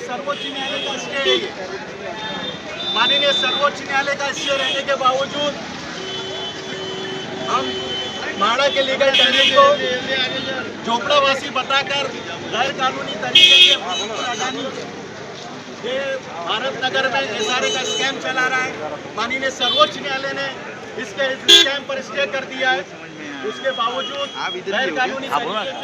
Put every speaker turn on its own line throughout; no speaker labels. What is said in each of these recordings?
सर्वोच्च न्यायालय का स्टे है ये। माननीय सर्वोच्च न्यायालय का स्टे रहने के बावजूद हम माड़ा के लीगल टेंडर को झोपड़ावासी बताकर गैर कानूनी तरीके से भूतपूर्व अडानी ये भारत नगर में एसआरए का स्कैम चला रहा है। माननीय सर्वोच्च न्यायालय ने इसके स्कैम पर स्टे कर दिया है। उसके बावजूद गैर कानूनी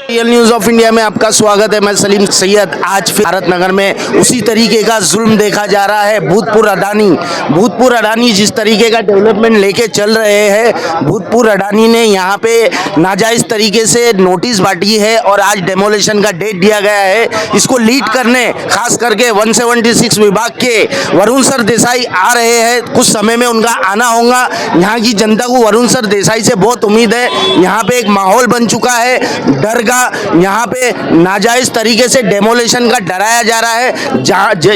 रियल न्यूज ऑफ इंडिया में आपका स्वागत है। मैं सलीम सैयद। आज फिर भारत नगर में उसी तरीके का जुल्म देखा जा रहा है। भूतपूर्व अडानी जिस तरीके का डेवलपमेंट लेके चल रहे हैं, भूतपूर्व अडानी ने यहाँ पे नाजायज तरीके से नोटिस बांटी है और आज डेमोलेशन का डेट दिया गया है। इसको लीड करने खास करके 176 विभाग के वरुण सर देसाई आ रहे हैं। कुछ समय में उनका आना होगा। यहाँ की जनता को वरुण सर देसाई से बहुत उम्मीद है। यहाँ पे एक माहौल बन चुका है डर का। यहाँ पे नाजायज तरीके से डेमोलेशन का डराया जा रहा है,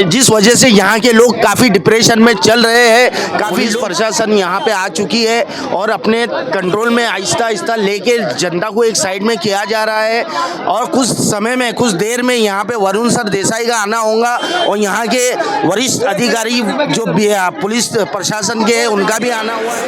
जिस वजह से यहाँ के लोग काफ़ी डिप्रेशन में चल रहे हैं। काफ़ी प्रशासन यहाँ पे आ चुकी है और अपने कंट्रोल में आहिस्ता आहिस्ता लेके जनता को एक साइड में किया जा रहा है। और कुछ समय में, कुछ देर में यहाँ पे वरुण सर देसाई का आना होगा और यहाँ के वरिष्ठ अधिकारी जो पुलिस प्रशासन के हैं उनका भी आना हुआ है।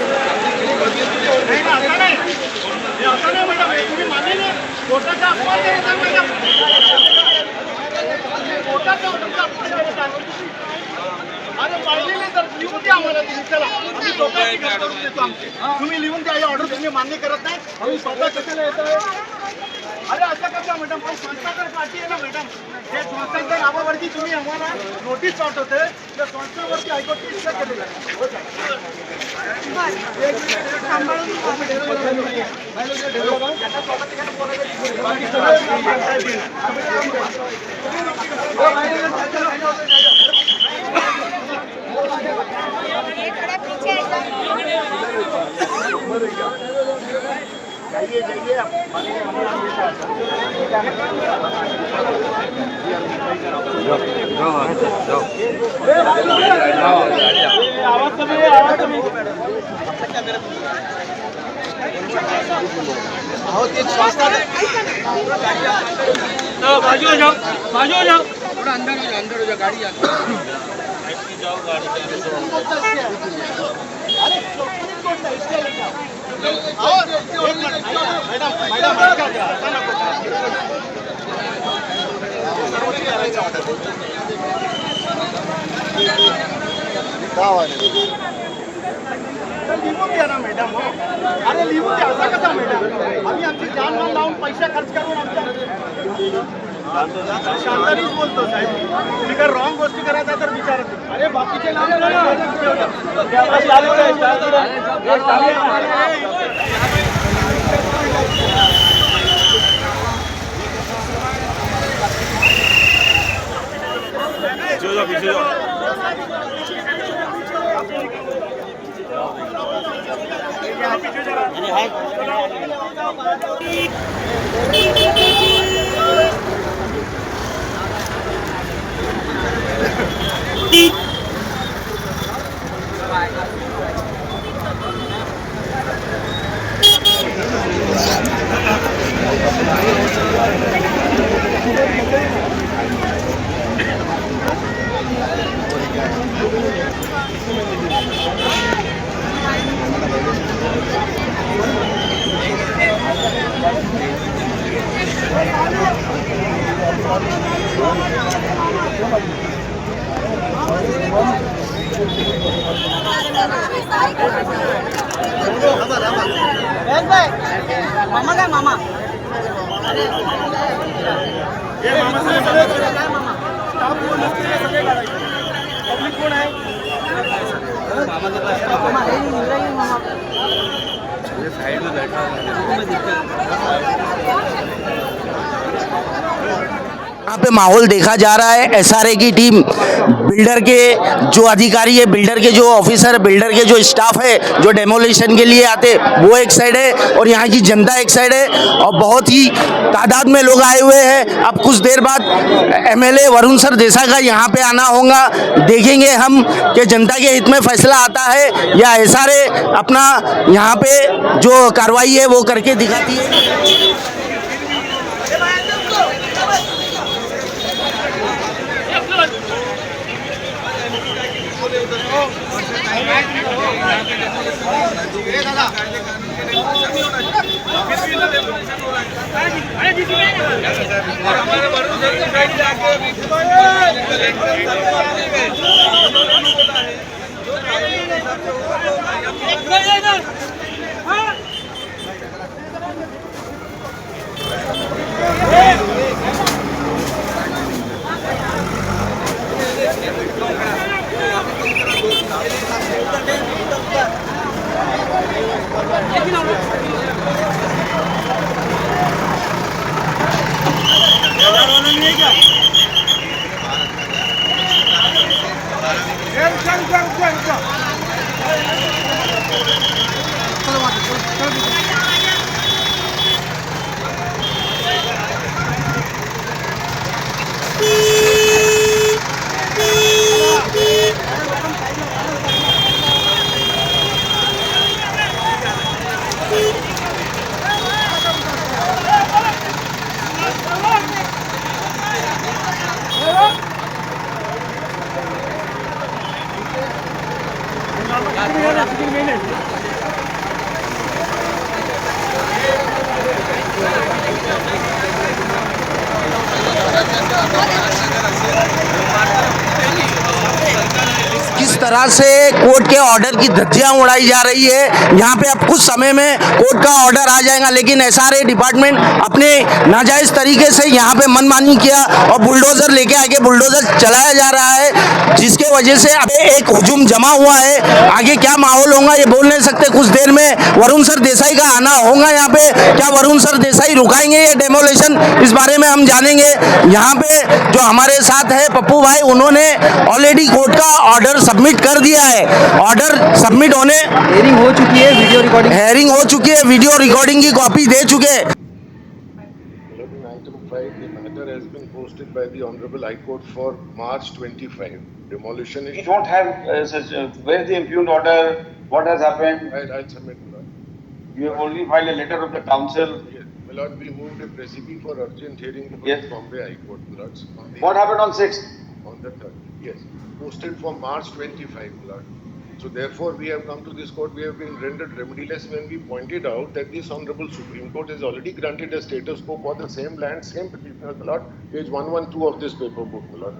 तुम्ही लिहून द्या ऑर्डर, तुम्ही मान्य करत नाही, आम्ही स्वतः कशाला येतो? अरे असं कसं मॅडम, पण संस्थाकर पार्टी आहे ना मॅडम, हे संस्थांच्या नावावरती तुम्ही आम्हाला नोटीस पाठवते, त्या संस्थेवरती हायकोर्ट स्टे केलेलं आहे। जाइए जाइए बाजू हो जाओ, बाजू हो जाओ, थोड़ा अंदर हो जाओ, गाड़ी जाओ गाड़ी। मैडम लिहून द्या ना मॅडम। अरे लिहून द्या, असं कसं मॅडम? आम्ही आमची जानमान लावून पैसे खर्च करून आमच्या शांतरीच बोलतो साहेब। तुम्ही जर रॉंग गोष्टी करायचा तर विचारत। अरे बाकीचे नाम मामा काय मामा पब्लिक कोण आहे? साइड में बैठा
यहाँ पे माहौल देखा जा रहा है। एसआरए की टीम, बिल्डर के जो अधिकारी है, बिल्डर के जो ऑफिसर, बिल्डर के जो स्टाफ है जो डेमोलिशन के लिए आते, वो एक साइड है और यहाँ की जनता एक साइड है और बहुत ही तादाद में लोग आए हुए हैं। अब कुछ देर बाद एमएलए वरुण सर देसाई का यहाँ पे आना होगा। देखेंगे हम कि जनता के हित में फैसला आता है या एसआरए अपना यहाँ पे जो कार्रवाई है वो करके दिखाती है। किस तरह से कोर्ट के ऑर्डर की धज्जियां उड़ाई जा रही है। यहाँ पे अब कुछ समय में कोर्ट का ऑर्डर आ जाएगा, लेकिन एसआरए डिपार्टमेंट अपने नाजायज तरीके से यहाँ पे मनमानी किया और बुलडोजर लेके आके बुलडोजर चलाया जा रहा है, जिसके वजह से अब एक हुजूम जमा हुआ है। आगे क्या माहौल होगा ये बोल नहीं सकते। कुछ देर में वरुण सर देसाई का आना होगा यहाँ पे। क्या वरुण सर देसाई रुकाएंगे ये डेमोलेशन, इस बारे में हम जानेंगे। यहाँ पे जो हमारे साथ है पप्पू भाई, उन्होंने ऑलरेडी कोर्ट का ऑर्डर सबमिट कर दिया है। ऑर्डर सबमिट होने
हेयरिंग हो चुकी है, वीडियो रिकॉर्डिंग
हेयरिंग हो चुकी है, वीडियो रिकॉर्डिंग की कॉपी दे चुके।
In item 5, the matter has been posted by the Honorable High Court for March 25. Demolition
We
is.
don't have such. Where is the impugned order? What has happened?
I'll submit, my lord.
You have only filed a letter of the council.
Yes, my lord, we moved a precipi for urgent hearing before
Yes.
the Bombay High Court, my lords.
What happened on 6th?
On the 3rd, yes. Posted for March 25, my lord. So therefore, we have come to this court. We have been rendered remediless when we pointed out that this Honorable Supreme Court has already granted a status quo for the same land, same petitioner, my lord. Page 112 of this paper book, my lord.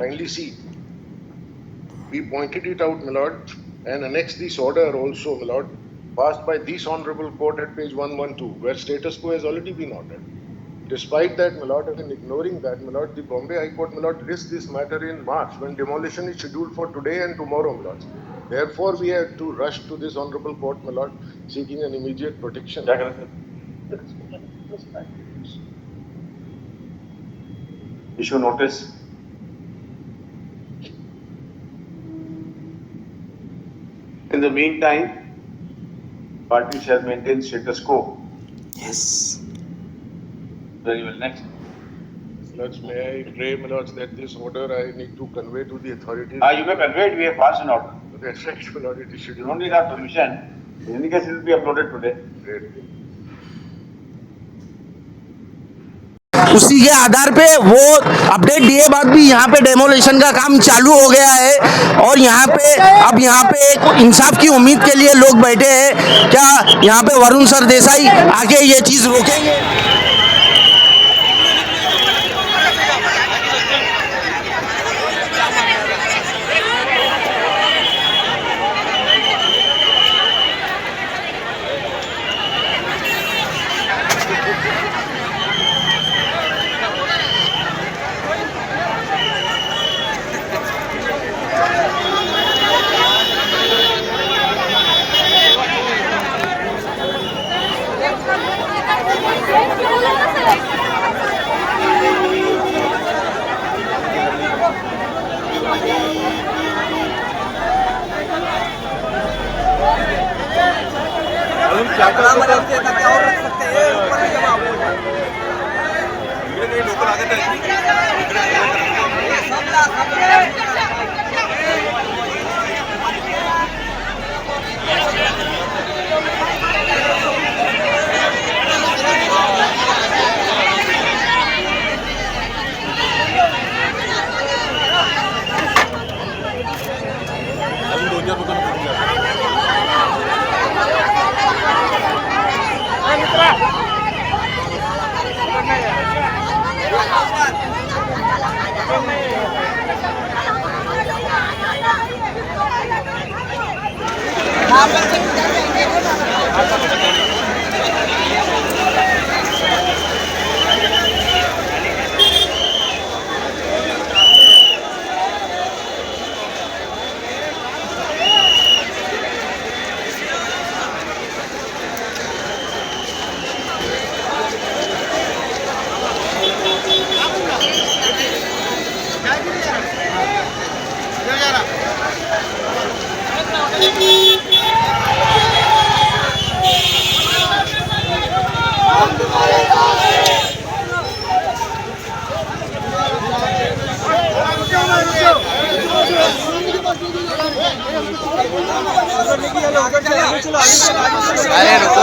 Kindly see. We pointed it out, my lord, and annexed this order also, my lord, passed by this Honorable Court at page 112, where status quo has already been ordered. Despite that, my lord, and ignoring that, my lord, the Bombay High Court, my lord, risked this matter in March when demolition is scheduled for today and tomorrow, my lord. Therefore, we had to rush to this Honorable Court, my lord, seeking an immediate protection.
Issue notice. In the meantime, party shall maintain status quo.
Yes.
Very well. Next.
Lords, may I pray, my lords, that this order I need to convey to the authorities.
You may convey it. We have passed an order.
That's right, my lord, it is
You
scheduled.
don't need our permission. In any case, it will be uploaded today.
Great.
उसी के आधार पे वो update दिए बाद भी यहाँ पे demolition का काम चालू हो गया है। और यहाँ पे अब यहाँ पे एक इंसाफ की उम्मीद के लिए लोग बैठे हैं। क्या यहाँ पे वरुण सर देसाई आके ये चीज रोकेंगे?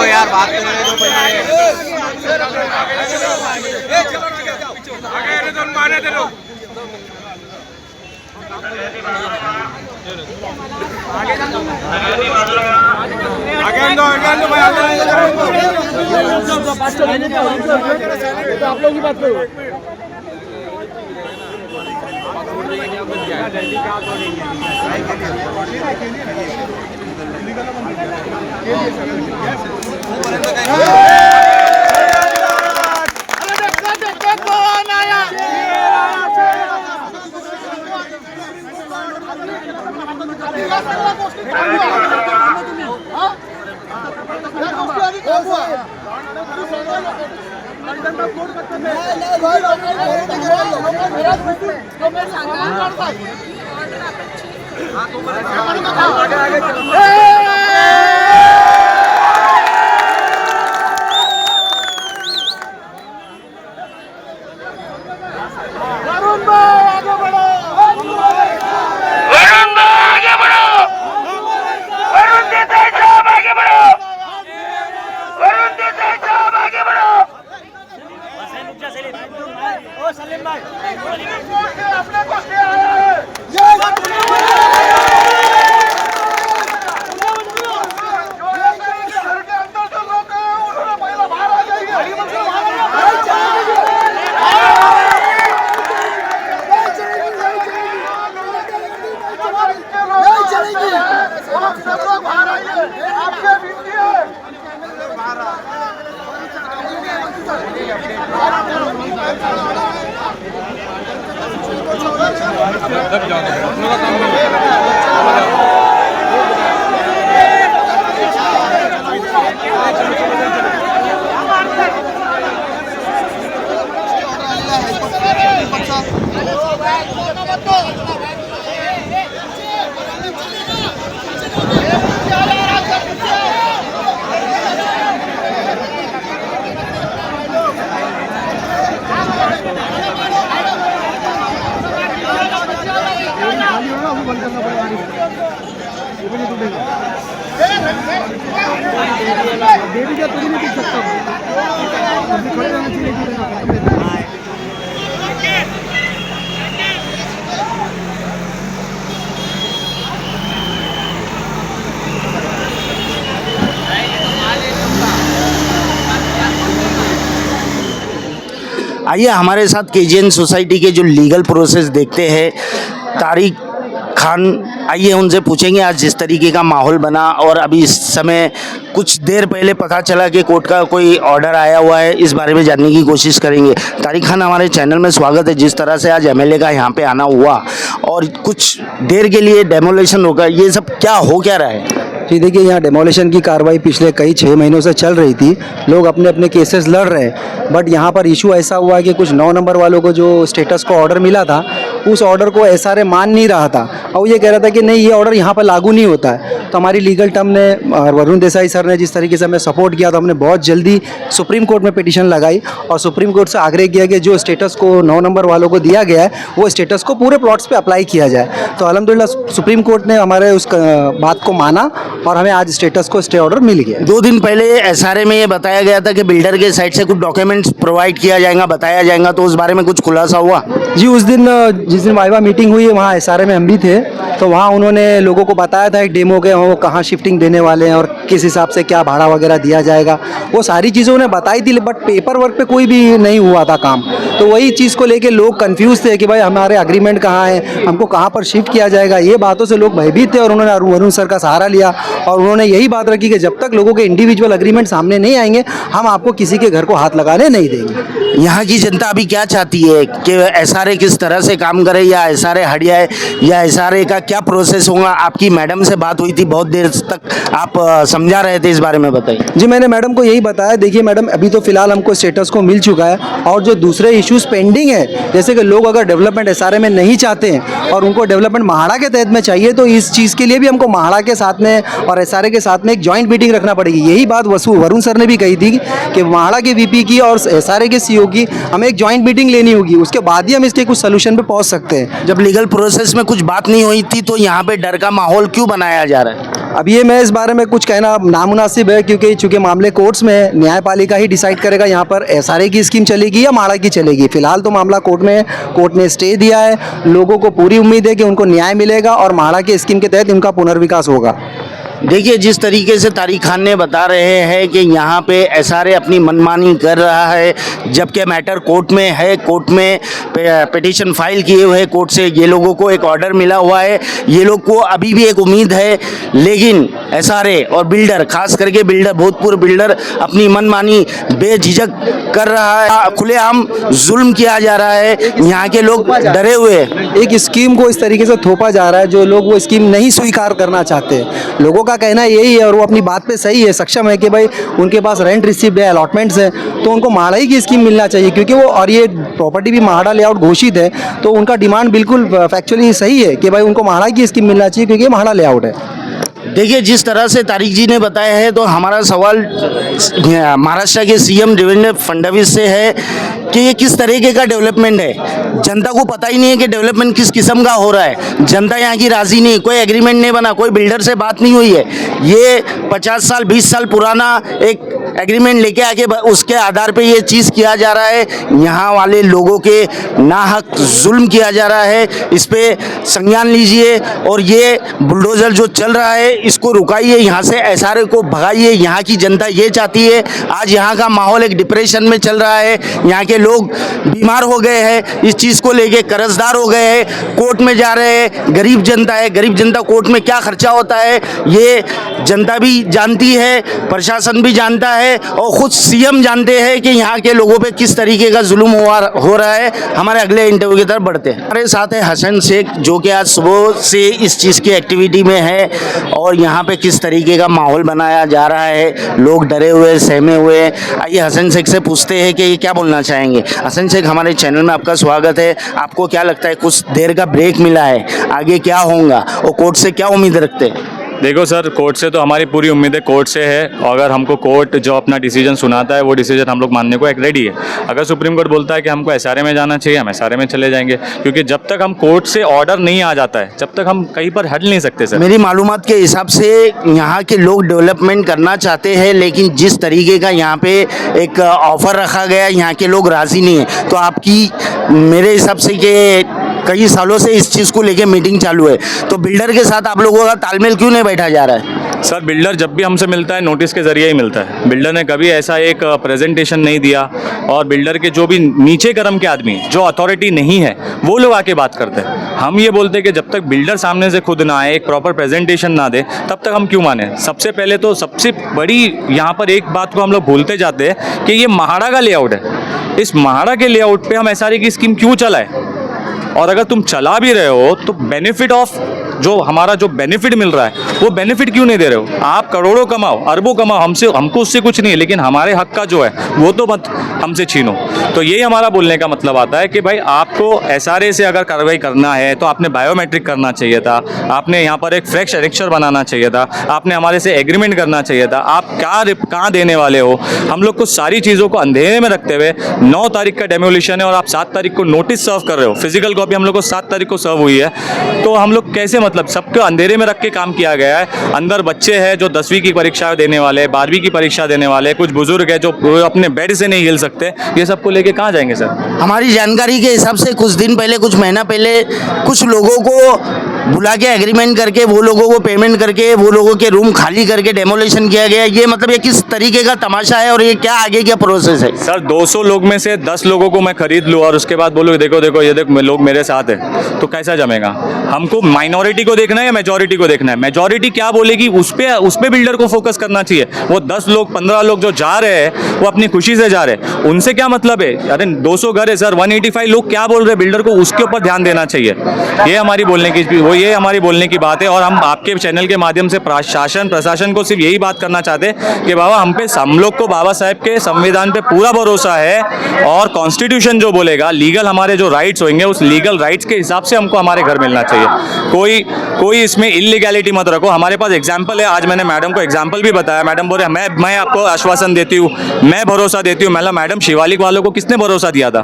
यार बात करने दो
आप लोग की बात करो।
आइए हमारे साथ केजीएन सोसाइटी के जो लीगल प्रोसेस देखते हैं तारिक खान, आइए उनसे पूछेंगे आज जिस तरीके का माहौल बना और अभी इस समय कुछ देर पहले पता चला कि कोर्ट का कोई ऑर्डर आया हुआ है, इस बारे में जानने की कोशिश करेंगे। तारिक खान, हमारे चैनल में स्वागत है। जिस तरह से आज एमएलए का यहाँ पे आना हुआ और कुछ देर के लिए डेमोलेशन होगा, ये सब क्या हो क्या रहा है?
जी देखिए, यहाँ डेमोलिशन की कार्रवाई पिछले कई 6 महीनों से चल रही थी। लोग अपने अपने केसेस लड़ रहे हैं, बट यहाँ पर इशू ऐसा हुआ है कि कुछ 9 नंबर वालों को जो स्टेटस को ऑर्डर मिला था, उस ऑर्डर को एसआरए मान नहीं रहा था और ये कह रहा था कि नहीं, ये ऑर्डर यहाँ पर लागू नहीं होता है। तो हमारी लीगल टर्म ने और वरुण देसाई सर ने जिस तरीके से हमें सपोर्ट किया, तो हमने बहुत जल्दी सुप्रीम कोर्ट में पिटीशन लगाई और सुप्रीम कोर्ट से आग्रह किया कि जो स्टेटस को 9 नंबर वालों को दिया गया है, वो स्टेटस को पूरे प्लॉट्स पे अप्लाई किया जाए। तो अल्हम्दुलिल्लाह सुप्रीम कोर्ट ने हमारे उस बात को माना और हमें आज स्टेटस को स्टे ऑर्डर मिल गया।
2 दिन पहले एसआरए में ये बताया गया था कि बिल्डर के साइड से कुछ डॉक्यूमेंट्स प्रोवाइड किया जाएगा, बताया जाएगा, तो उस बारे में कुछ खुलासा हुआ?
जी, उस दिन जिस दिन वाइवा मीटिंग हुई है वहाँ एसआरए में हम भी थे, तो वहाँ उन्होंने लोगों को बताया था एक डेमो के वो कहाँ शिफ्टिंग देने वाले हैं और किस हिसाब से क्या भाड़ा वगैरह दिया जाएगा, वो सारी चीज़ें उन्हें बताई थी, बट पेपर वर्क पे कोई भी नहीं हुआ था काम। तो वही चीज़ को लेके लोग कंफ्यूज थे कि भाई हमारे एग्रीमेंट कहाँ है, हमको कहाँ पर शिफ्ट किया जाएगा। ये बातों से लोग भयभीत थे और उन्होंने वरुण सर का सहारा लिया और उन्होंने यही बात रखी कि जब तक लोगों के इंडिविजुअल एग्रीमेंट सामने नहीं आएंगे, हम आपको किसी के घर को हाथ लगाने नहीं देंगे।
यहाँ की जनता अभी क्या चाहती है कि एसआरए किस तरह से काम करे, या एसआरए हट जाए, या एसआरए का क्या प्रोसेस होगा? आपकी मैडम से बात हुई थी, बहुत देर तक आप समझा रहे थे, इस बारे में बताइए।
जी, मैंने मैडम को यही बताया। देखिए मैडम, अभी तो फिलहाल हमको स्टेटस को मिल चुका है और जो दूसरे इश्यूज पेंडिंग है, जैसे कि लोग अगर डेवलपमेंट एसआरए में नहीं चाहते हैं और उनको डेवलपमेंट महाड़ा के तहत में चाहिए, तो इस चीज़ के लिए भी हमको महाड़ा के साथ में और एसआरए के साथ में एक जॉइंट मीटिंग रखना पड़ेगी। यही बात वरुण सर ने भी कही थी कि महाड़ा के वीपी की और एसआरए के सीईओ की हमें एक जॉइंट मीटिंग लेनी होगी, उसके बाद ही हम इसके कुछ सोल्यूशन पे पहुंच सकते हैं।
जब लीगल प्रोसेस में कुछ बात नहीं नहीं हुई थी, तो यहाँ पे डर का माहौल क्यों बनाया जा रहा है?
अब ये मैं इस बारे में कुछ कहना नामुनासिब है, क्योंकि चूंकि मामले कोर्ट्स में है, न्यायपालिका ही डिसाइड करेगा यहाँ पर एसआरए की स्कीम चलेगी या माड़ा की चलेगी। फिलहाल तो मामला कोर्ट में है, कोर्ट ने स्टे दिया है। लोगों को पूरी उम्मीद है कि उनको न्याय मिलेगा और माड़ा की स्कीम के तहत उनका पुनर्विकास होगा।
देखिए, जिस तरीके से तारिक खान ने बता रहे हैं कि यहाँ पे एसआरए अपनी मनमानी कर रहा है, जबकि मैटर कोर्ट में है, कोर्ट में पिटीशन फाइल किए हुए हैं, कोर्ट से ये लोगों को एक ऑर्डर मिला हुआ है, ये लोग को अभी भी एक उम्मीद है। लेकिन एसआरए और बिल्डर, खास करके बिल्डर, भूतपूर्व बिल्डर अपनी मनमानी बेझिझक कर रहा है, खुलेआम जुल्म किया जा रहा है, यहाँ के लोग डरे हुए हैं।
एक स्कीम को इस तरीके से थोपा जा रहा है, जो लोग वो स्कीम नहीं स्वीकार करना चाहते। लोगों का कहना यही है और वो अपनी बात पे सही है, सक्षम है कि भाई उनके पास रेंट रिसिप्ट है, अलॉटमेंट्स है, तो उनको माड़ा ही की स्कीम मिलना चाहिए, क्योंकि वो, और ये प्रॉपर्टी भी माड़ा लेआउट घोषित है, तो उनका डिमांड बिल्कुल फैक्चुअली सही है कि भाई उनको माड़ा की स्कीम मिलना चाहिए, क्योंकि ये माड़ा लेआउट है।
देखिए, जिस तरह से तारिक जी ने बताया है, तो हमारा सवाल महाराष्ट्र के सीएम देवेंद्र फडणवीस से है कि ये किस तरीके का डेवलपमेंट है। जनता को पता ही नहीं है कि डेवलपमेंट किस किस्म का हो रहा है। जनता यहाँ की राज़ी नहीं, कोई एग्रीमेंट नहीं बना, कोई बिल्डर से बात नहीं हुई है। ये 50 साल 20 साल पुराना एक एग्रीमेंट लेके आके उसके आधार पे ये चीज़ किया जा रहा है। यहाँ वाले लोगों के नाहक जुल्म किया जा रहा है, इस पे संज्ञान लीजिए और ये बुलडोज़र जो चल रहा है इसको रुकाइए, यहाँ से एसआरए को भगाइए। यहाँ की जनता ये चाहती है। आज यहाँ का माहौल एक डिप्रेशन में चल रहा है, यहाँ के लोग बीमार हो गए हैं, इस चीज़ को लेके कर्जदार हो गए हैं, कोर्ट में जा रहे हैं। गरीब जनता है, गरीब जनता कोर्ट में क्या खर्चा होता है ये जनता भी जानती है, प्रशासन भी जानता है और खुद सीएम जानते हैं कि यहाँ के लोगों पे किस तरीके का जुल्म हो रहा है। हमारे अगले इंटरव्यू की तरफ बढ़ते हैं। हमारे साथ है हसन शेख, जो कि आज सुबह से इस चीज़ की एक्टिविटी में है और यहाँ पे किस तरीके का माहौल बनाया जा रहा है, लोग डरे हुए, सहमे हुए। आइए हसन शेख से पूछते हैं कि ये क्या बोलना चाहेंगे। हसन शेख, हमारे चैनल में आपका स्वागत है। आपको क्या लगता है, कुछ देर का ब्रेक मिला है, आगे क्या होगा और कोर्ट से क्या उम्मीद रखते हैं?
देखो सर, कोर्ट से तो हमारी पूरी उम्मीद है, कोर्ट से है। अगर हमको कोर्ट जो अपना डिसीजन सुनाता है वो डिसीजन हम लोग मानने को एक रेडी है। अगर सुप्रीम कोर्ट बोलता है कि हमको एसआरए में जाना चाहिए, हम एसआरए में चले जाएंगे, क्योंकि जब तक हम कोर्ट से ऑर्डर नहीं आ जाता है जब तक हम कहीं पर हट नहीं सकते सर।
मेरी मालूमात के हिसाब से यहाँ के लोग डेवलपमेंट करना चाहते हैं, लेकिन जिस तरीके का यहाँ पे एक ऑफर रखा गया, यहाँ के लोग राज़ी नहीं है। तो आपकी, मेरे हिसाब से कि कई सालों से इस चीज़ को लेके मीटिंग चालू है, तो बिल्डर के साथ आप लोगों का तालमेल क्यों नहीं बैठा जा रहा है?
सर, बिल्डर जब भी हमसे मिलता है नोटिस के ज़रिए ही मिलता है। बिल्डर ने कभी ऐसा एक प्रेजेंटेशन नहीं दिया, और बिल्डर के जो भी नीचे क्रम के आदमी जो अथॉरिटी नहीं है वो लोग आके बात करते हैं। हम ये बोलते हैं कि जब तक बिल्डर सामने से खुद ना आए, एक प्रॉपर प्रेजेंटेशन ना दे, तब तक हम क्यों माने। सबसे पहले तो सबसे बड़ी यहाँ पर एक बात को हम लोग भूलते जाते हैं कि ये महाड़ा का लेआउट है। इस महाड़ा के लेआउट पे हम एसआरए की स्कीम क्यों चलाए, और अगर तुम चला भी रहे हो तो बेनिफिट ऑफ जो हमारा जो बेनिफिट मिल रहा है वो बेनिफिट क्यों नहीं दे रहे हो। आप करोड़ों कमाओ, अरबों कमाओ, हमको उससे कुछ नहीं है, लेकिन हमारे हक का जो है वो तो मत हमसे छीनो। तो यही हमारा बोलने का मतलब आता है कि भाई आपको एसआरए से अगर कार्रवाई करना है तो आपने बायोमेट्रिक करना चाहिए था, आपने यहाँ पर एक फ्रेश एनेक्चर बनाना चाहिए था, आपने हमारे से एग्रीमेंट करना चाहिए था। आप कहाँ देने वाले हो। हम लोग को सारी चीज़ों को अंधेरे में रखते हुए 9 तारीख का डेमोलिशन है और आप 7 तारीख को नोटिस सर्व कर रहे हो। फिजिकल कॉपी हम लोग को 7 तारीख को सर्व हुई है, तो हम लोग कैसे, मतलब सबको अंधेरे में रख के काम किया गया है। अंदर बच्चे हैं जो 10वीं की परीक्षा देने वाले, 12वीं की परीक्षा देने वाले, कुछ बुजुर्ग है जो अपने बेड से नहीं हिल सकते। ये सबको लेके कहाँ जाएंगे सर।
हमारी जानकारी के हिसाब से कुछ दिन पहले, कुछ महीना पहले, कुछ लोगों को बुला के एग्रीमेंट करके, वो लोगों को पेमेंट करके, वो लोगों के रूम खाली करके डेमोलिशन किया गया। ये मतलब ये किस तरीके का तमाशा है और ये क्या आगे क्या प्रोसेस है?
सर, 200 लोग में से 10 लोगों को मैं खरीद लूँ और उसके बाद बोलूँ देखो देखो ये देखो लोग मेरे साथ है, तो कैसा जमेगा। हमको माइनॉरिटी को देखना है या मेजॉरिटी को देखना है। मेजॉरिटी क्या बोलेगी उस पे बिल्डर को फोकस करना चाहिए। वो 10 लोग 15 लोग जो जा रहे हैं वो अपनी खुशी से जा रहे हैं, उनसे क्या मतलब है। अरे 200 घर है सर, 185 लोग क्या बोल रहे हैं, बिल्डर को उसके ऊपर ध्यान देना चाहिए। ये हमारी बोलने की बात है। और हम आपके चैनल के माध्यम से प्रशासन को सिर्फ यही बात करना चाहते हैं कि बाबा हम लोग को बाबा साहेब के संविधान पे पूरा भरोसा है, और कॉन्स्टिट्यूशन जो बोलेगा, लीगल हमारे जो राइट्स होंगे उस लीगल राइट्स के हिसाब से हमको हमारे घर मिलना चाहिए। कोई इसमें इलीगैलिटी मत रखो। हमारे पास एग्जाम्पल है, आज मैंने मैडम को एग्जाम्पल भी बताया। मैडम बोले मैं आपको आश्वासन देती हूँ, मैं भरोसा देती हूँ। मैडम शिवालिक वालों को किसने भरोसा दिया था?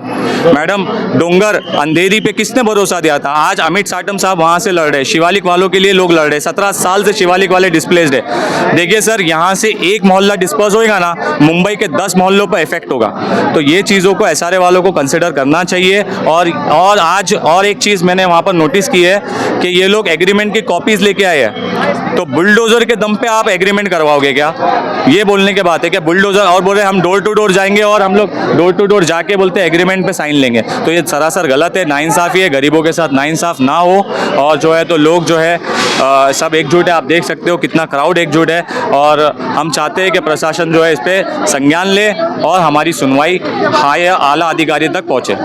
मैडम डोंगर अंधेरी पे किसने भरोसा दिया था? आज अमित साटम साहब वहाँ से लड़ रहे हैं, शिवालिक वालों के लिए लोग लड़ रहे हैं। 17 साल से शिवालिक वाले डिस्प्लेस्ड है। देखिए सर, यहाँ से एक मोहल्ला डिस्पर्स होएगा ना, मुंबई के 10 मोहल्लों पर इफेक्ट होगा। तो ये चीज़ों को एसआरए वालों को कंसिडर करना चाहिए। और आज और एक चीज़ मैंने वहाँ पर नोटिस की है कि ये लोग एग्रीमेंट की कॉपीज लेके आए हैं। तो बुलडोजर के दम पे आप एग्रीमेंट करवाओगे क्या? ये बोलने के बात है कि बुलडोजर, और बोल रहे हम डोर टू डोर जाएंगे और हम लोग डोर टू डोर जाके बोलते हैं एग्रीमेंट पे साइन लेंगे। तो ये सरासर गलत है, नाइंसाफ़ी है। गरीबों के साथ नाइंसाफ ना हो। और जो है तो लोग जो है सब एकजुट है। आप देख सकते हो कितना क्राउड एकजुट है। और हम चाहते हैं कि प्रशासन जो है इस पर संज्ञान ले और हमारी सुनवाई हाई आला अधिकारी तक पहुँचे।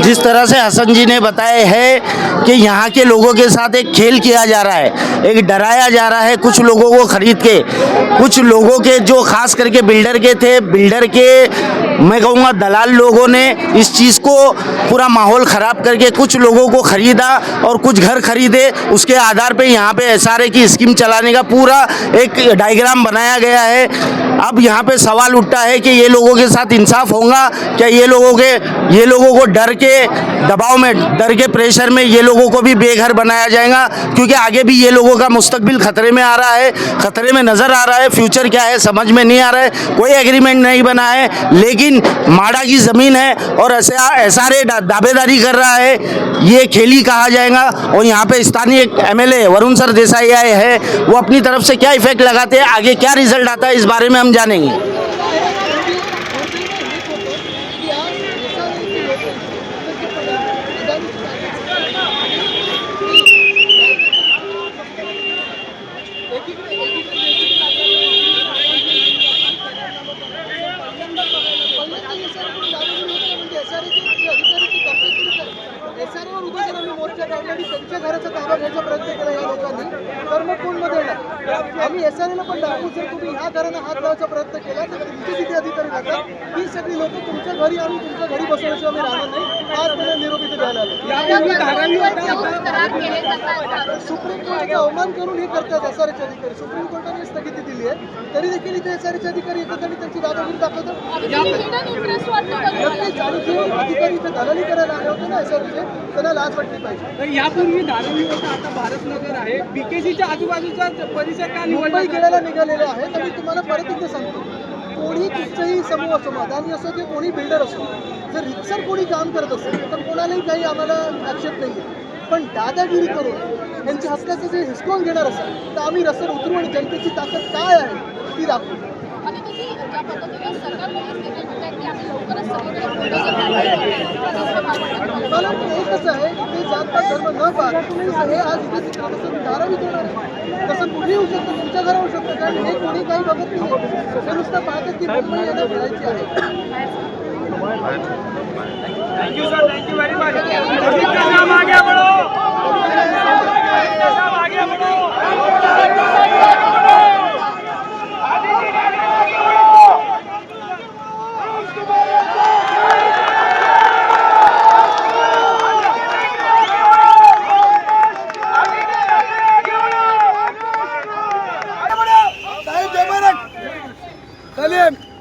जिस तरह से हसन जी ने बताया है कि यहाँ के लोगों के साथ एक खेल किया जा रहा है, एक डराया जा रहा है कुछ लोगों को खरीद के। कुछ लोगों के जो खास करके बिल्डर के थे, बिल्डर के मैं कहूँगा दलाल लोगों ने इस चीज़ को पूरा माहौल ख़राब करके कुछ लोगों को ख़रीदा और कुछ घर खरीदे। उसके आधार पे यहाँ पे एसआरए की स्कीम चलाने का पूरा एक डायग्राम बनाया गया है। अब यहाँ पे सवाल उठता है कि ये लोगों के साथ इंसाफ होगा क्या? ये लोगों को डर के दबाव में, डर के प्रेशर में ये लोगों को भी बेघर बनाया जाएगा? क्योंकि आगे भी ये लोगों का मुस्तकबिल खतरे में आ रहा है, खतरे में नज़र आ रहा है। फ्यूचर क्या है समझ में नहीं आ रहा है। कोई एग्रीमेंट नहीं बना है, लेकिन माड़ा की ज़मीन है और एसआरए दावेदारी कर रहा है, ये खेली कहा जाएगा। और यहाँ पे स्थानीय एमएलए वरुण सर देसाई आए हैं, वो अपनी तरफ से क्या इफेक्ट लगाते हैं, आगे क्या रिजल्ट आता है, इस बारे में हम जानेंगे।
एसआरएवर उद्या जर आम्ही मोर्चा काढला आणि त्यांच्या घराचा ताबा घ्यायचा प्रयत्न केला या लोकांनी, तर मग कोण मध्ये येणार? आम्ही एसआरएला पण दाखवू, जर तुम्ही ह्या घरांना हात लावायचा प्रयत्न केला तर तुमचे जिथे अधिकारी जातात ही सगळी लोक तुमच्या घरी आणि तुमच्या घरी बसवण्याशिवाय आम्ही राहणार नाही। आज मला निरोप इथे द्यायला आलो। सुप्रीम कोर्टाचा अवमान करून हे करतात एसआरएचे अधिकारी। सुप्रीम कोर्टाने स्थगिती दिली आहे, तरी देखील इथे एसआरएचे अधिकारी येतात आणि त्यांची दादागिरी दाखवतात। नक्कीच, आणि जे अधिकारी इथे दलाली करायला आले होते ना एसआरएचे, त्यांना लाज वाटली पाहिजे।
यापूर्वी धारावी होता, आता भारतनगर आहे। बीकेसीच्या आजूबाजूचा परिसर का
मुंबई गेल्याला निघालेले आहे। तर मी तुम्हाला परत एकदा सांगतो, कोणी कुठचंही समूह असो, अदानी असो की कोणी बिल्डर असो, जर रितसर कोणी काम करत असेल तर कोणालाही काही आम्हाला आक्षेप नाही आहे। पण दादागिरी करून यांच्या हक्काचं जे हिसकावून घेणार असेल तर आम्ही रस्त्यावर उतरू आणि जनतेची ताकद काय आहे ती दाखवू। मला एकच आहे, ते जातपात धर्म न पाहत जसं हे आज इथे चित्र तसं धारावीत होणार आहे, तसं कुठे होऊ शकतं, तुमच्या घरावर होऊ शकतं। कारण हे कोणी काही बघत नाही, हे नुसतं पाहतात की मुंबई यांना मिळायची आहे।
Thank you sir, thank you very much. आगे बढ़ो, आगे बढ़ो।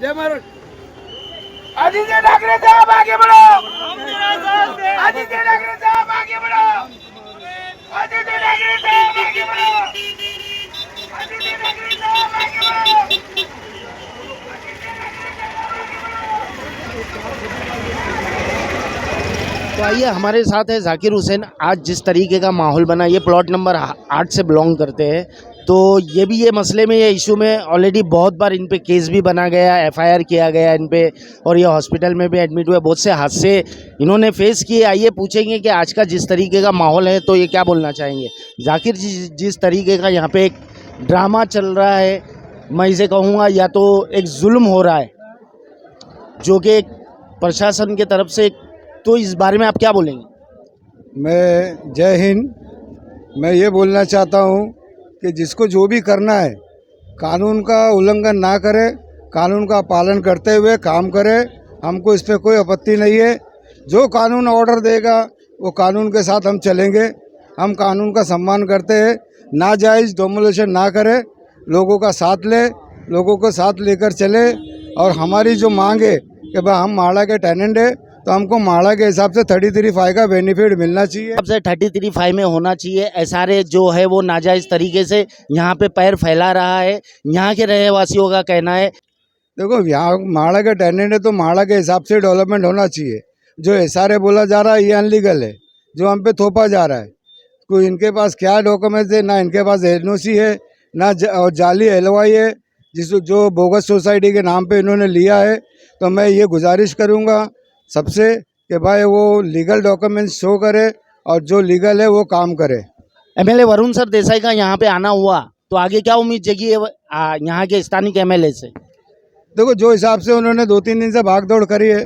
जय महाराज। आदित्य ठाकरे साहब आगे बढ़ो, आदित्य ठाकरे साहब आगे बढ़ो, आदित्य ठाकरे साहब आगे बढ़ो, आदित्य ठाकरे साहब आगे बढ़ो।
तो आइए, हमारे साथ है जाकिर हुसैन। आज जिस तरीके का माहौल बना, ये प्लॉट नंबर 8 से बिलोंग करते हैं, तो ये भी ये मसले में, ये इशू में ऑलरेडी बहुत बार इन पे केस भी बना गया, एफआईआर किया गया इन पे, और ये हॉस्पिटल में भी एडमिट हुए। बहुत से हादसे इन्होंने फेस किए। आइए पूछेंगे कि आज का जिस तरीके का माहौल है तो ये क्या बोलना चाहेंगे। जाकिर जी, जिस तरीके का यहाँ पे एक ड्रामा चल रहा है, मैं इसे कहूँगा या तो एक जुल्म हो रहा है जो कि प्रशासन की तरफ से, तो इस बारे में आप क्या बोलेंगे?
मैं जय हिंद। मैं ये बोलना चाहता हूँ कि जिसको जो भी करना है कानून का उल्लंघन ना करे, कानून का पालन करते हुए काम करे। हमको इस पर कोई आपत्ति नहीं है। जो कानून ऑर्डर देगा वो कानून के साथ हम चलेंगे। हम कानून का सम्मान करते हैं। नाजायज़ डोमिनेशन ना करे, लोगों का साथ ले, लोगों को साथ लेकर चले। और हमारी जो मांग है कि भाई हम माड़ा के टेनेंट है तो हमको माड़ा के हिसाब से 33(5) का बेनिफिट मिलना चाहिए।
सबसे 33(5) में होना चाहिए। एसआरए जो है वो नाजायज़ तरीके से यहाँ पे पैर फैला रहा है, यहाँ के रहवासियों का कहना है।
देखो यहाँ माड़ा के टेनेंट है तो माड़ा के हिसाब से डेवलपमेंट होना चाहिए। जो एसआरए बोला जा रहा है ये अनलीगल है, जो हम पे थोपा जा रहा है। कोई इनके पास क्या डॉक्यूमेंट्स है, ना इनके पास एनओसी है, ना और जाली एलवाई है, जो बोगस सोसाइटी के नाम पे इन्होंने लिया है। तो मैं ये गुजारिश करूँगा सबसे कि भाई वो लीगल डॉक्यूमेंट्स शो करे और जो लीगल है वो काम करे।
एमएलए वरुण सर देसाई का यहाँ पे आना हुआ तो आगे क्या उम्मीद जगी है यहाँ के स्थानिक एमएलए से?
देखो जो हिसाब से उन्होंने 2-3 दिन से भाग दौड़ करी है,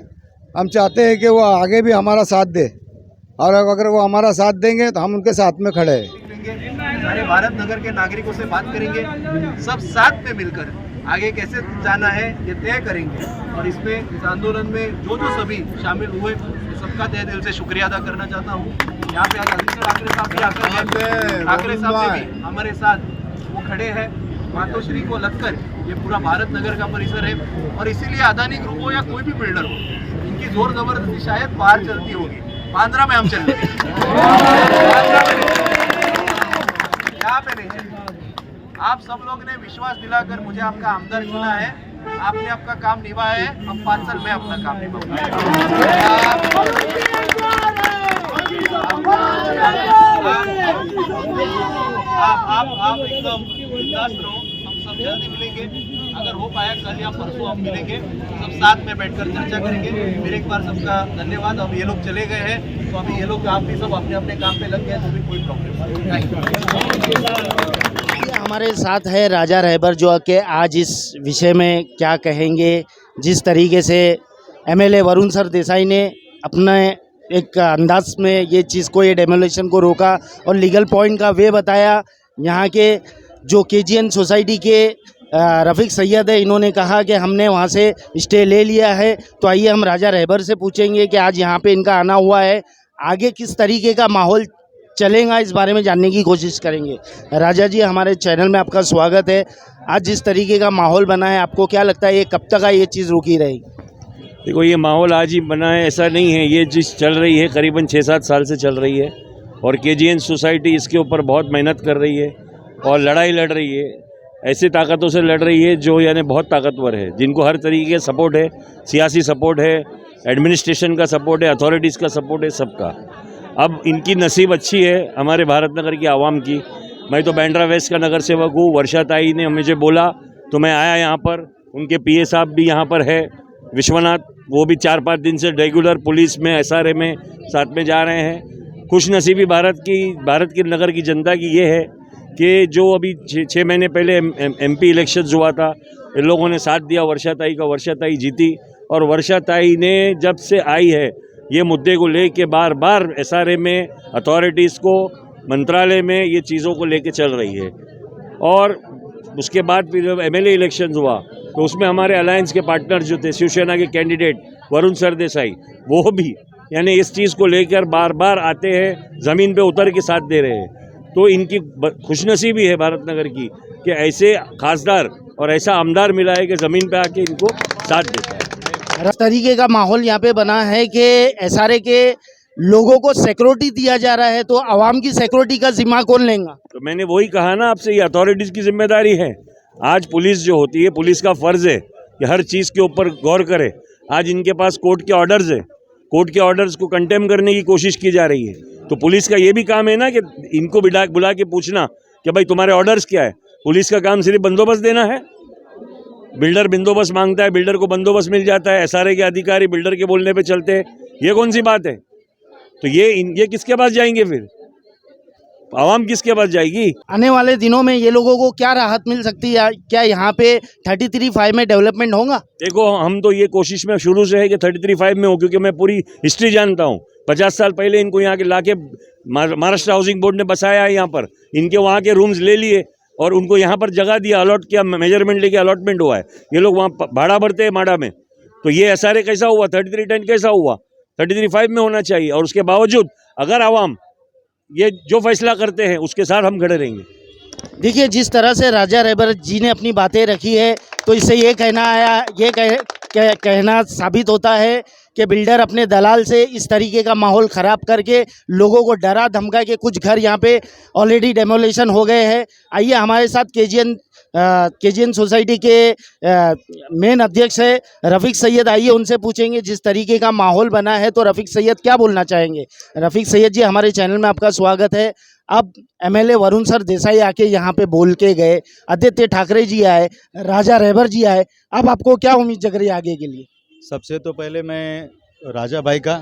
हम चाहते हैं कि वो आगे भी हमारा साथ दे, और अगर वो हमारा साथ देंगे तो हम उनके साथ में खड़े हैं।
सारे भारत नगर के नागरिकों से बात करेंगे, सब साथ में मिलकर आगे कैसे जाना है ये तय करेंगे। और इसमें इस आंदोलन में जो सभी शामिल हुए सबका तहे दिल से शुक्रिया अदा करना चाहता हूँ। यहाँ पे आज आदित्य ठाकरे साहब भी आकर ठाकरे साहब भी हमारे साथ वो खड़े हैं। मातोश्री को लगकर ये पूरा भारत नगर का परिसर है, और इसीलिए अदानी ग्रुप हो या कोई भी बिल्डर हो, इनकी जोर जबरदस्ती शायद बाहर चलती होगी। बांद्रा में हम चल रहे यहाँ पे नहीं चल। आप सब लोग ने विश्वास दिलाकर मुझे आपका आमदार चुना है, आपने आपका काम निभाया है। अब 5 साल मैं अपना काम निभाऊंगा। आप एकदम बिंदास रहो, हम सब जल्दी मिलेंगे। अगर हो पाया कल या परसों हम मिलेंगे, सब साथ में बैठकर चर्चा करेंगे। फिर एक बार सबका धन्यवाद। अब ये लोग चले गए हैं तो अभी ये लोग आप भी सब अपने अपने काम पे लग गए तो भी कोई प्रॉब्लम नहीं।
हमारे साथ है राजा रहबर जो कि आज इस विषय में क्या कहेंगे। जिस तरीके से एमएलए वरुण सर देसाई ने अपने एक अंदाज में ये चीज़ को, ये डेमोलेशन को रोका और लीगल पॉइंट का वे बताया। यहाँ के जो केजीएन सोसाइटी के रफ़ीक सैयद है, इन्होंने कहा कि हमने वहाँ से स्टे ले लिया है। तो आइए हम राजा रहबर से पूछेंगे कि आज यहाँ पे इनका आना हुआ है, आगे किस तरीके का माहौल चलेगा इस बारे में जानने की कोशिश करेंगे। राजा जी, हमारे चैनल में आपका स्वागत है। आज जिस तरीके का माहौल बना है, आपको क्या लगता है ये कब तक ये चीज़ रुकी रहेगी?
देखो ये माहौल आज ही बना है ऐसा नहीं है, ये चीज़ चल रही है करीबन 6-7 साल से चल रही है। और केजीएन सोसाइटी इसके ऊपर बहुत मेहनत कर रही है और लड़ाई लड़ रही है। ऐसी ताकतों से लड़ रही है जो यानी बहुत ताकतवर है, जिनको हर तरीके का सपोर्ट है, सियासी सपोर्ट है, एडमिनिस्ट्रेशन का सपोर्ट है, अथॉरिटीज़ का सपोर्ट है, सबका। अब इनकी नसीब अच्छी है हमारे भारत नगर की आवाम की। मैं तो बैंड्रा वेस्ट का नगर सेवक हूँ। वर्षा ताई ने मुझे बोला तो मैं आया यहाँ पर। उनके पीए साहब भी यहाँ पर है, विश्वनाथ, वो भी 4-5 दिन से रेगुलर पुलिस में, एसआरए में साथ में जा रहे हैं। खुशनसीबी भारत की नगर की जनता की ये है कि जो अभी 6 महीने पहले एमपी इलेक्शन हुआ था, इन लोगों ने साथ दिया वर्षा ताई का, वर्षा ताई जीती। और वर्षा ताई ने जब से आई है ये मुद्दे को लेके बार बार एसआरए में, अथॉरिटीज़ को, मंत्रालय में ये चीज़ों को लेके चल रही है। और उसके बाद फिर जब एमएलए इलेक्शन हुआ तो उसमें हमारे अलायंस के पार्टनर जो थे, शिवसेना के कैंडिडेट वरुण सर देसाई, वो भी यानी इस चीज़ को लेकर बार बार आते हैं, ज़मीन पे उतर के साथ दे रहे हैं। तो इनकी खुशनसीबी है भारत नगर की कि ऐसे खासदार और ऐसा आमदार मिला है कि ज़मीन पे आके इनको साथ देता है।
इस तरीके का माहौल यहाँ पे बना है कि एसआरए के लोगों को सिक्योरिटी दिया जा रहा है, तो आवाम की सिक्योरिटी का जिम्मा कौन लेगा?
तो मैंने वही कहा ना आपसे, ये अथॉरिटीज़ की जिम्मेदारी है। आज पुलिस जो होती है, पुलिस का फ़र्ज़ है कि हर चीज़ के ऊपर गौर करे। आज इनके पास कोर्ट के ऑर्डर्स है, कोर्ट के ऑर्डर्स को कंटेम करने की कोशिश की जा रही है। तो पुलिस का ये भी काम है ना कि इनको बुला के पूछना कि भाई तुम्हारे ऑर्डर्स क्या है। पुलिस का काम सिर्फ बंदोबस्त देना है। बिल्डर बंदोबस्त मांगता है, बिल्डर को बंदोबस्त मिल जाता है, एसआरए के अधिकारी बिल्डर के बोलने पे चलते हैं। ये कौन सी बात है? तो ये किसके पास जाएंगे फिर? आवाम किसके पास जाएगी?
आने वाले दिनों में ये लोगों को क्या राहत मिल सकती है? क्या यहाँ पे 33(5) में डेवलपमेंट होगा?
देखो हम तो ये कोशिश में शुरू से है कि 33(5) में हो, क्योंकि मैं पूरी हिस्ट्री जानता हूँ। 50 साल पहले इनको यहाँ के लाके महाराष्ट्र हाउसिंग बोर्ड ने बसाया है यहाँ पर, इनके वहाँ के रूम्स ले लिए और उनको यहाँ पर जगह दिया, अलॉट किया, मेजरमेंट लेके अलॉटमेंट हुआ है। ये लोग वहाँ भाड़ा भरते हैं माड़ा में। तो ये एसआरए कैसा हुआ? 3310 कैसा हुआ? 33(5) में होना चाहिए। और उसके बावजूद अगर आवाम ये जो फैसला करते हैं उसके साथ हम खड़े रहेंगे।
देखिए, जिस तरह से राजा रहबर जी ने अपनी बातें रखी है, तो इससे ये कहना आया, ये कहना साबित होता है कि बिल्डर अपने दलाल से इस तरीके का माहौल ख़राब करके लोगों को डरा धमका के कुछ घर यहाँ पे ऑलरेडी डेमोलेशन हो गए हैं। आइए हमारे साथ केजीएन सोसाइटी के मेन अध्यक्ष है रफ़ीक सैयद, आइए उनसे पूछेंगे जिस तरीके का माहौल बना है तो रफ़ीक सैयद क्या बोलना चाहेंगे। रफ़ीक सैयद जी, हमारे चैनल में आपका स्वागत है। अब एमएलए वरुण सर देसाई आके यहाँ पे बोल के गए, आदित्य ठाकरे जी आए, राजा रहबर जी आए, अब आपको क्या उम्मीद जग रही है आगे के लिए?
सबसे तो पहले मैं राजा भाई का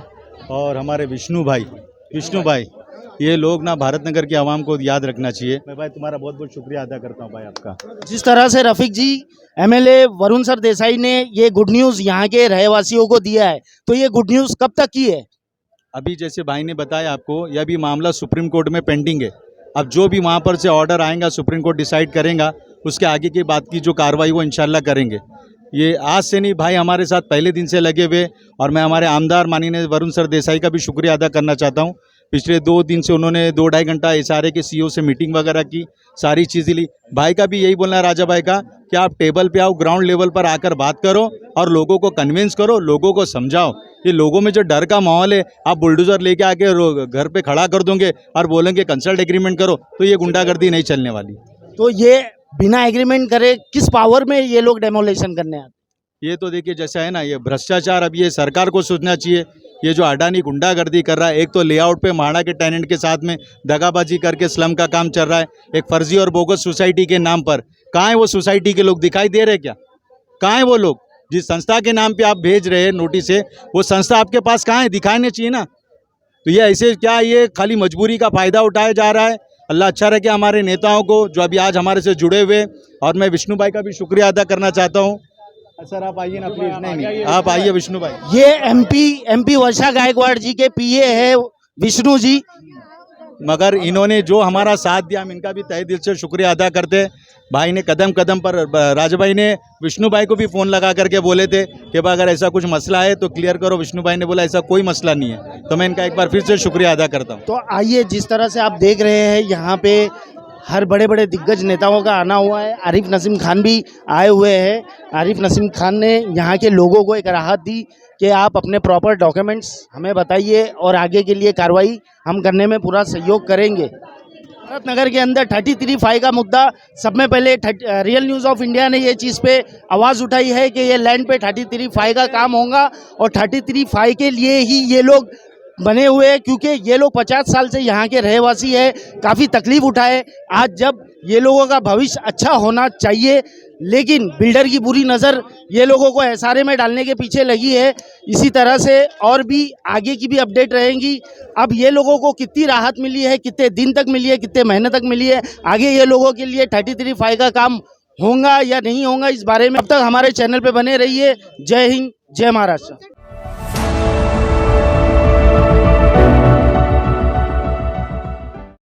और हमारे विष्णु भाई ये लोग ना भारत नगर की आवाम को याद रखना चाहिए। मैं भाई तुम्हारा बहुत बहुत शुक्रिया अदा करता हूँ भाई आपका।
जिस तरह से रफ़ीक जी एमएलए वरुण सर देसाई ने ये गुड न्यूज़ यहाँ के रहवासियों को दिया है, तो ये गुड न्यूज़ कब तक की है?
अभी जैसे भाई ने बताया आपको, यह भी मामला सुप्रीम कोर्ट में पेंडिंग है। अब जो भी वहाँ पर से ऑर्डर आएगा सुप्रीम कोर्ट डिसाइड करेगा, उसके आगे की बात की जो कार्रवाई वो इंशाल्लाह करेंगे। ये आज से नहीं, भाई हमारे साथ पहले दिन से लगे हुए, और मैं हमारे आमदार माननीय वरुण सर देसाई का भी शुक्रिया अदा करना चाहता हूँ। पिछले 2 दिन से उन्होंने 2-2.5 घंटा एसआरए के सीईओ से मीटिंग वगैरह की, सारी चीज़ें ली। भाई का भी यही बोलना है राजा भाई का कि आप टेबल पे आओ, ग्राउंड लेवल पर आकर बात करो और लोगों को कन्विंस करो, लोगों को समझाओ। ये लोगों में जो डर का माहौल है, आप बुलडोजर लेके आके घर पे खड़ा कर दोगे और बोलेंगे कंसल्ट एग्रीमेंट करो, तो ये गुंडागर्दी नहीं चलने वाली।
तो ये बिना एग्रीमेंट करे किस पावर में ये लोग डेमोलेशन करने आते?
ये तो देखिए जैसा है ना, ये भ्रष्टाचार अब ये सरकार को सोचना चाहिए। ये जो अडानी गुंडागर्दी कर रहा है, एक तो लेआउट पे माड़ा के टेनेंट के साथ में दगाबाजी करके स्लम का काम चल रहा है, एक फर्जी और बोगस सोसाइटी के नाम पर। कहाँ है वो सोसाइटी के लोग, दिखाई दे रहे क्या? कहाँ है वो लोग? जिस संस्था के नाम पे आप भेज रहे हैं नोटिस है, वो संस्था आपके पास कहाँ है? दिखाने चाहिए ना। तो ये ऐसे क्या, ये खाली मजबूरी का फ़ायदा उठाया जा रहा है। अल्लाह अच्छा रखे हमारे नेताओं को जो अभी आज हमारे से जुड़े हुए, और मैं विष्णु भाई का भी शुक्रिया अदा करना चाहता हूँ। सर आप आइए ना प्लीज। नहीं, आप आइए विष्णु भाई।
ये एमपी वर्षा गायकवाड़ जी के पीए है विष्णु जी,
मगर इन्होंने जो हमारा साथ दिया, हम इनका भी तहे दिल से शुक्रिया अदा करते हैं। भाई ने कदम कदम पर, राजा भाई ने विष्णु भाई को भी फ़ोन लगा करके बोले थे कि अगर ऐसा कुछ मसला है तो क्लियर करो। विष्णु भाई ने बोला ऐसा कोई मसला नहीं है, तो मैं इनका एक बार फिर से शुक्रिया अदा करता हूँ।
तो आइए, जिस तरह से आप देख रहे हैं यहाँ पे हर बड़े बड़े दिग्गज नेताओं का आना हुआ है। आरिफ नसीम खान भी आए हुए हैं। आरिफ नसीम खान ने यहाँ के लोगों को एक राहत दी कि आप अपने प्रॉपर डॉक्यूमेंट्स हमें बताइए और आगे के लिए कार्रवाई हम करने में पूरा सहयोग करेंगे। भारत नगर के अंदर 33(5) का मुद्दा सब में पहले रियल न्यूज़ ऑफ इंडिया ने ये चीज़ पे आवाज़ उठाई है कि ये लैंड पे 33(5) का काम होगा, और 33(5) के लिए ही ये लोग बने हुए हैं, क्योंकि ये लोग 50 साल से यहाँ के रहवासी है, काफ़ी तकलीफ उठाए। आज जब ये लोगों का भविष्य अच्छा होना चाहिए, लेकिन बिल्डर की बुरी नज़र ये लोगों को एसआरए में डालने के पीछे लगी है। इसी तरह से और भी आगे की भी अपडेट रहेंगी। अब ये लोगों को कितनी राहत मिली है, कितने दिन तक मिली है, कितने महीने तक मिली है, आगे ये लोगों के लिए 33(5) का काम होगा या नहीं होगा, इस बारे में अब तक हमारे चैनल पे बने रहिए। जय हिंद, जय महाराष्ट्र।